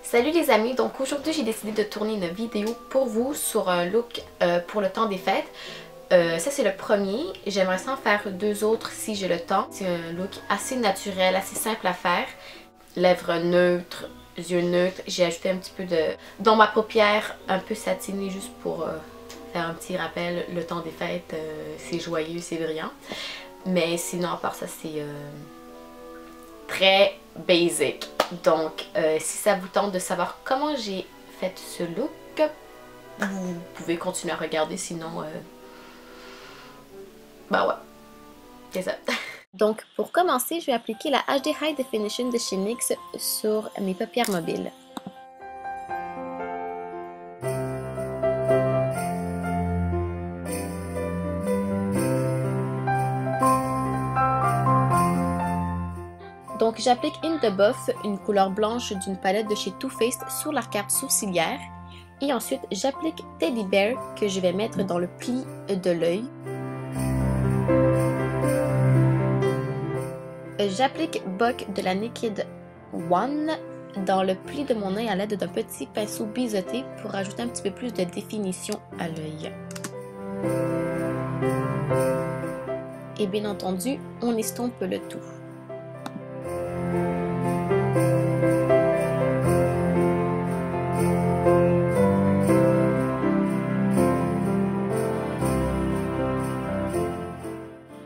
Salut les amis, donc aujourd'hui j'ai décidé de tourner une vidéo pour vous sur un look pour le temps des fêtes. Ça c'est le premier, j'aimerais en faire deux autres si j'ai le temps. C'est un look assez naturel, assez simple à faire. Lèvres neutres, yeux neutres, j'ai ajouté un petit peu de dans ma paupière un peu satinée juste pour faire un petit rappel. Le temps des fêtes, c'est joyeux, c'est brillant. Mais sinon à part ça c'est très basic. Donc, si ça vous tente de savoir comment j'ai fait ce look, vous pouvez continuer à regarder, sinon, bah ouais, c'est ça. Donc, pour commencer, je vais appliquer la HD High Definition de chez NYX sur mes paupières mobiles. Donc j'applique In The Buff, une couleur blanche d'une palette de chez Too Faced sur l'arcade sourcilière. Et ensuite j'applique Teddy Bear que je vais mettre dans le pli de l'œil. J'applique Buck de la Naked One dans le pli de mon œil à l'aide d'un petit pinceau biseauté pour ajouter un petit peu plus de définition à l'œil. Et bien entendu, on estompe le tout.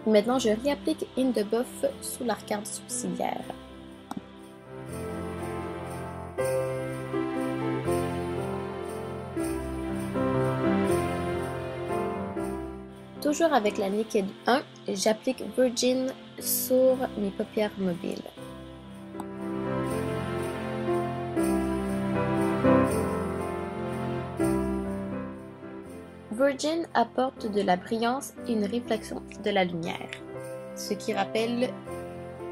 Maintenant, je réapplique In The Buff sous l'arcade sourcilière. Toujours avec la Naked 1, j'applique Virgin sur mes paupières mobiles. Virgin apporte de la brillance et une réflexion de la lumière, ce qui rappelle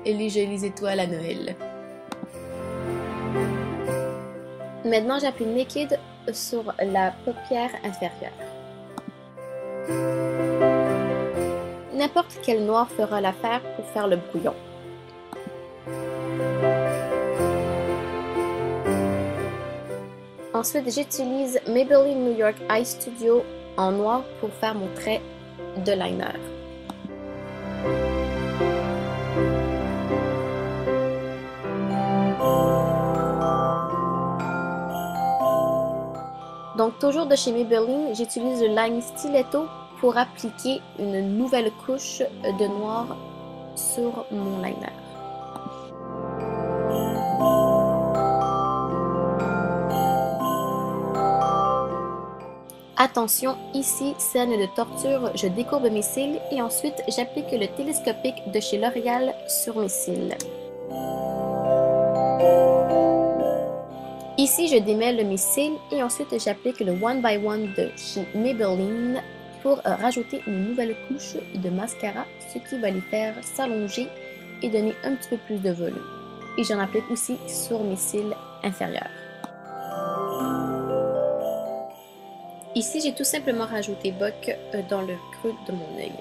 les jolies étoiles à Noël. Maintenant, j'applique Naked sur la paupière inférieure. N'importe quel noir fera l'affaire pour faire le brouillon. Ensuite, j'utilise Maybelline New York Eye Studio en noir pour faire mon trait de liner. Donc toujours de chez Maybelline, j'utilise le Line Stiletto pour appliquer une nouvelle couche de noir sur mon liner. Attention, ici, scène de torture, je décourbe mes cils et ensuite j'applique le télescopique de chez L'Oréal sur mes cils. Ici, je démêle mes cils et ensuite j'applique le One by One de chez Maybelline pour rajouter une nouvelle couche de mascara, ce qui va les faire s'allonger et donner un petit peu plus de volume. Et j'en applique aussi sur mes cils inférieurs. Ici, j'ai tout simplement rajouté Buck dans le creux de mon œil.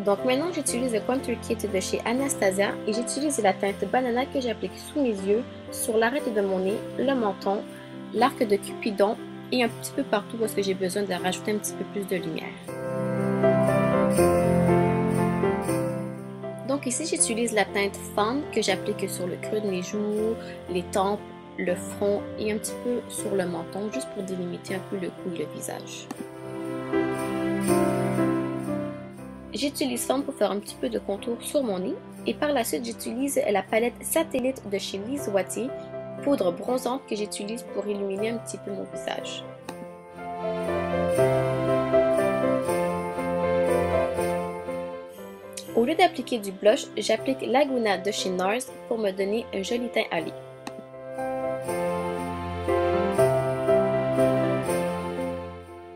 Donc maintenant, j'utilise le Contour Kit de chez Anastasia et j'utilise la teinte Banana que j'applique sous mes yeux, sur l'arête de mon nez, le menton, l'arc de Cupidon et un petit peu partout parce que j'ai besoin de rajouter un petit peu plus de lumière. Donc ici, j'utilise la teinte Fawn que j'applique sur le creux de mes joues, les tempes, le front et un petit peu sur le menton, juste pour délimiter un peu le cou et le visage. J'utilise Fawn pour faire un petit peu de contour sur mon nez et par la suite, j'utilise la palette Satellite de chez Lise Wattier, poudre bronzante que j'utilise pour illuminer un petit peu mon visage. Au lieu d'appliquer du blush, j'applique Laguna de chez NARS pour me donner un joli teint hâlé.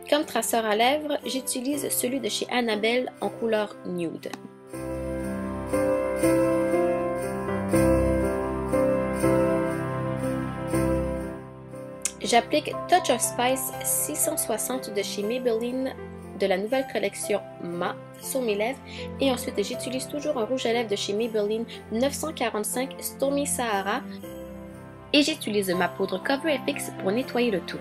Comme traceur à lèvres, j'utilise celui de chez Annabelle en couleur nude. J'applique Touch of Spice 660 de chez Maybelline de la nouvelle collection Ma sur mes lèvres. Et ensuite, j'utilise toujours un rouge à lèvres de chez Maybelline 945 Stormy Sahara. Et j'utilise ma poudre Cover FX pour nettoyer le tout.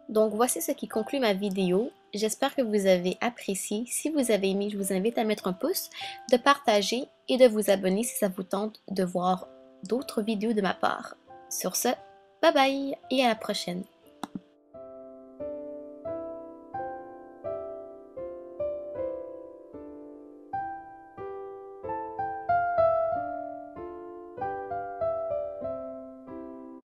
Donc voici ce qui conclut ma vidéo. J'espère que vous avez apprécié. Si vous avez aimé, je vous invite à mettre un pouce, de partager et de vous abonner si ça vous tente de voir d'autres vidéos de ma part. Sur ce, bye bye et à la prochaine.